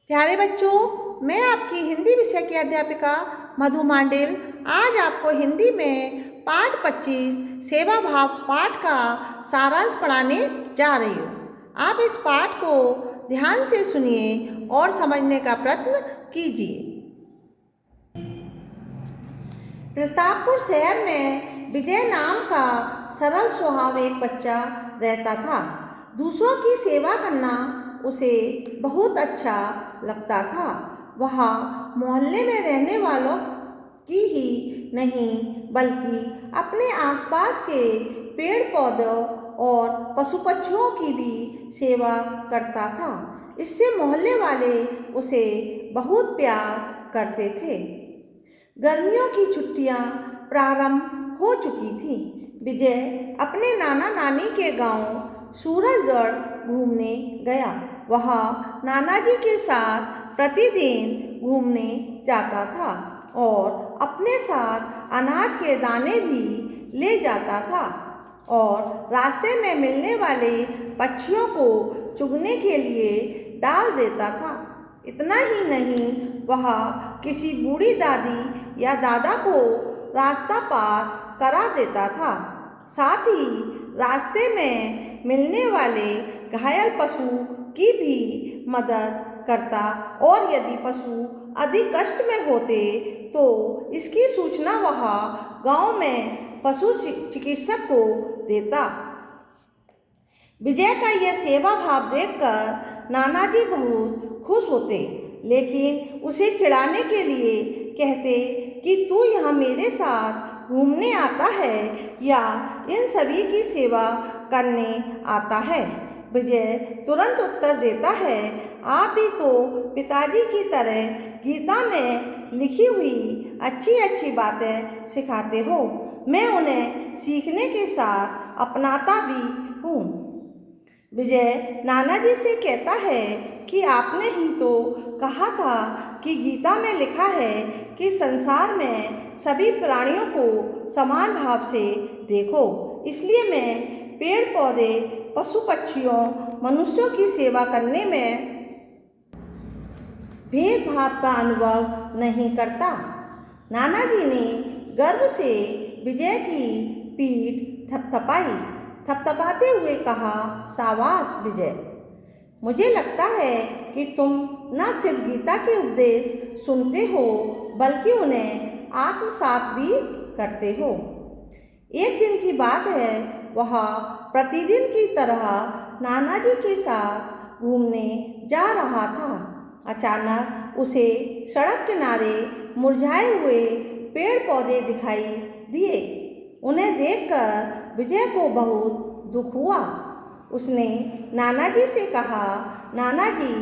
प्यारे बच्चों, मैं आपकी हिंदी विषय की अध्यापिका मधु मांडेल आज आपको हिंदी में पाठ 25 सेवा भाव पाठ का सारांश पढ़ाने जा रही हूँ। आप इस पाठ को ध्यान से सुनिए और समझने का प्रयत्न कीजिए। प्रतापपुर शहर में विजय नाम का सरल स्वभाव एक बच्चा रहता था। दूसरों की सेवा करना उसे बहुत अच्छा लगता था। वह मोहल्ले में रहने वालों की ही नहीं बल्कि अपने आसपास के पेड़ पौधों और पशु पक्षियों की भी सेवा करता था। इससे मोहल्ले वाले उसे बहुत प्यार करते थे। गर्मियों की छुट्टियां प्रारंभ हो चुकी थी। विजय अपने नाना नानी के गांव सूरजगढ़ घूमने गया। वह नाना जी के साथ प्रतिदिन घूमने जाता था और अपने साथ अनाज के दाने भी ले जाता था और रास्ते में मिलने वाले पक्षियों को चुगने के लिए डाल देता था। इतना ही नहीं, वह किसी बूढ़ी दादी या दादा को रास्ता पार करा देता था। साथ ही रास्ते में मिलने वाले घायल पशु की भी मदद करता और यदि पशु अधिक कष्ट में होते तो इसकी सूचना वह गांव में पशु चिकित्सक को देता। विजय का यह सेवा भाव देखकर नाना जी बहुत खुश होते, लेकिन उसे चिढ़ाने के लिए कहते कि तू यहाँ मेरे साथ घूमने आता है या इन सभी की सेवा करने आता है। विजय तुरंत उत्तर देता है, आप ही तो पिताजी की तरह गीता में लिखी हुई अच्छी अच्छी बातें सिखाते हो। मैं उन्हें सीखने के साथ अपनाता भी हूँ। विजय नाना जी से कहता है कि आपने ही तो कहा था कि गीता में लिखा है कि संसार में सभी प्राणियों को समान भाव से देखो। इसलिए मैं पेड़ पौधे पशु पक्षियों मनुष्यों की सेवा करने में भेदभाव का अनुभव नहीं करता। नाना जी ने गर्व से विजय की पीठ थपथपाई। थपथपाते हुए कहा, शाबाश विजय, मुझे लगता है कि तुम न सिर्फ गीता के उपदेश सुनते हो बल्कि उन्हें आत्मसात भी करते हो। एक दिन की बात है, वह प्रतिदिन की तरह नाना जी के साथ घूमने जा रहा था। अचानक उसे सड़क किनारे मुरझाए हुए पेड़ पौधे दिखाई दिए। उन्हें देखकर विजय को बहुत दुख हुआ। उसने नाना जी से कहा, नाना जी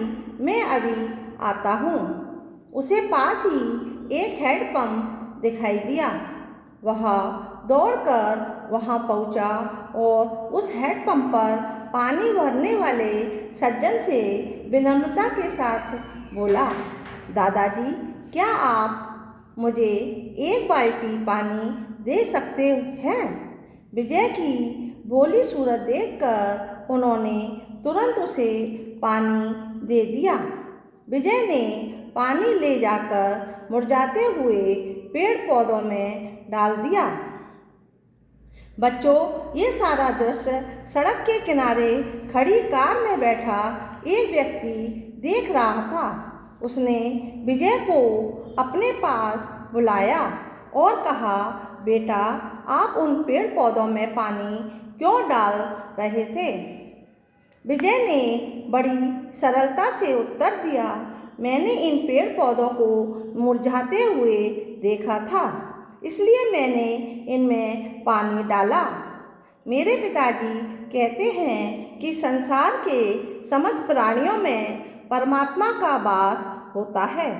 मैं अभी आता हूँ। उसे पास ही एक हैंडपंप दिखाई दिया। वह दौड़कर वहाँ पहुँचा और उस हैंडपंप पर पानी भरने वाले सज्जन से विनम्रता के साथ बोला, दादाजी क्या आप मुझे एक बाल्टी पानी दे सकते हैं? विजय की भोली सूरत देखकर उन्होंने तुरंत उसे पानी दे दिया। विजय ने पानी ले जाकर मुरझाते हुए पेड़ पौधों में डाल दिया। बच्चों, ये सारा दृश्य सड़क के किनारे खड़ी कार में बैठा एक व्यक्ति देख रहा था। उसने विजय को अपने पास बुलाया और कहा, बेटा आप उन पेड़ पौधों में पानी क्यों डाल रहे थे? विजय ने बड़ी सरलता से उत्तर दिया, मैंने इन पेड़ पौधों को मुरझाते हुए देखा था, इसलिए मैंने इनमें पानी डाला। मेरे पिताजी कहते हैं कि संसार के समस्त प्राणियों में परमात्मा का वास होता है,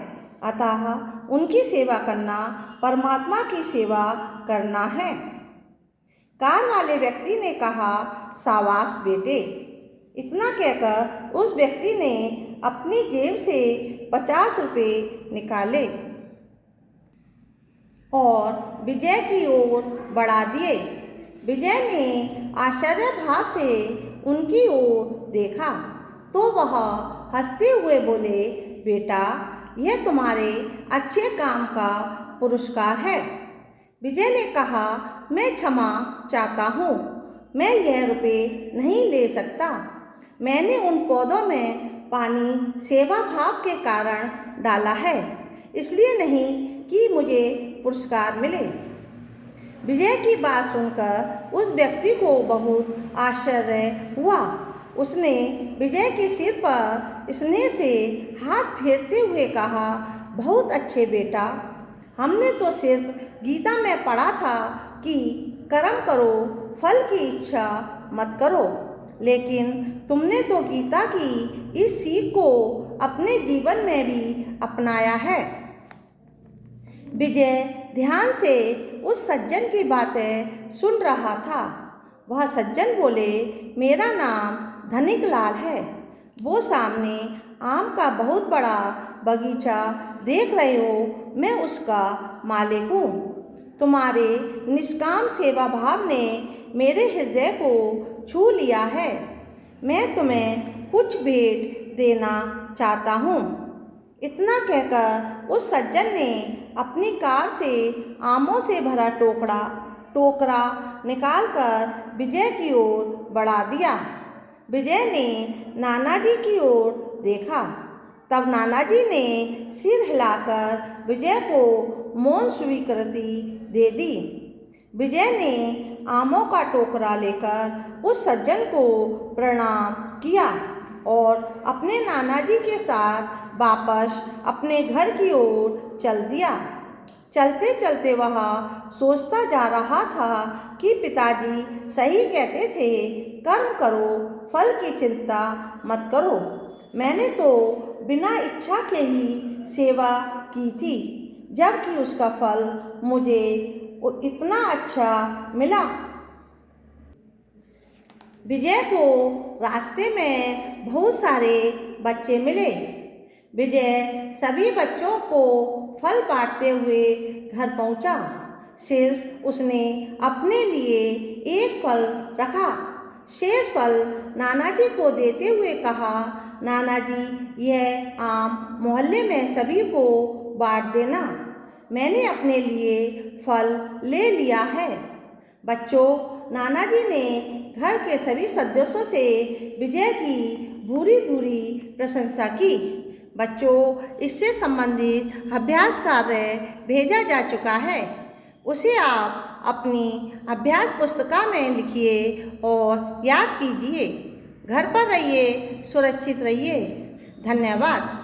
अतः उनकी सेवा करना परमात्मा की सेवा करना है। कार वाले व्यक्ति ने कहा, शाबाश बेटे। इतना कहकर उस व्यक्ति ने अपनी जेब से 50 रुपये निकाले और विजय की ओर बढ़ा दिए। विजय ने आश्चर्य भाव से उनकी ओर देखा तो वह हंसते हुए बोले, बेटा, यह तुम्हारे अच्छे काम का पुरस्कार है। विजय ने कहा, मैं क्षमा चाहता हूँ, मैं यह रुपए नहीं ले सकता। मैंने उन पौधों में पानी सेवा भाव के कारण डाला है, इसलिए नहीं कि मुझे पुरस्कार मिले। विजय की बात सुनकर उस व्यक्ति को बहुत आश्चर्य हुआ। उसने विजय के सिर पर स्नेह से हाथ फेरते हुए कहा, बहुत अच्छे बेटा, हमने तो सिर्फ गीता में पढ़ा था कि कर्म करो, फल की इच्छा मत करो, लेकिन तुमने तो गीता की इस सीख को अपने जीवन में भी अपनाया है। विजय ध्यान से उस सज्जन की बातें सुन रहा था। वह सज्जन बोले, मेरा नाम धनिक लाल है। वो सामने आम का बहुत बड़ा बगीचा देख रहे हो, मैं उसका मालिक हूँ। तुम्हारे निष्काम सेवा भाव ने मेरे हृदय को छू लिया है। मैं तुम्हें कुछ भेंट देना चाहता हूँ। इतना कहकर उस सज्जन ने अपनी कार से आमों से भरा टोकरा निकालकर विजय की ओर बढ़ा दिया। विजय ने नानाजी की ओर देखा। तब नानाजी ने सिर हिलाकर विजय को मौन स्वीकृति दे दी। विजय ने आमों का टोकरा लेकर उस सज्जन को प्रणाम किया और अपने नानाजी के साथ वापस अपने घर की ओर चल दिया। चलते चलते वह सोचता जा रहा था कि पिताजी सही कहते थे, कर्म करो, फल की चिंता मत करो। मैंने तो बिना इच्छा के ही सेवा की थी, जबकि उसका फल मुझे इतना अच्छा मिला। विजय को रास्ते में बहुत सारे बच्चे मिले। विजय सभी बच्चों को फल बांटते हुए घर पहुंचा। सिर्फ उसने अपने लिए एक फल रखा। शेष फल नानाजी को देते हुए कहा, नानाजी, यह आम मोहल्ले में सभी को बांट देना। मैंने अपने लिए फल ले लिया है। बच्चों, नानाजी ने घर के सभी सदस्यों से विजय की भूरी भूरी प्रशंसा की। बच्चों, इससे संबंधित अभ्यास कार्य भेजा जा चुका है। उसे आप अपनी अभ्यास पुस्तिका में लिखिए और याद कीजिए। घर पर रहिए, सुरक्षित रहिए। धन्यवाद।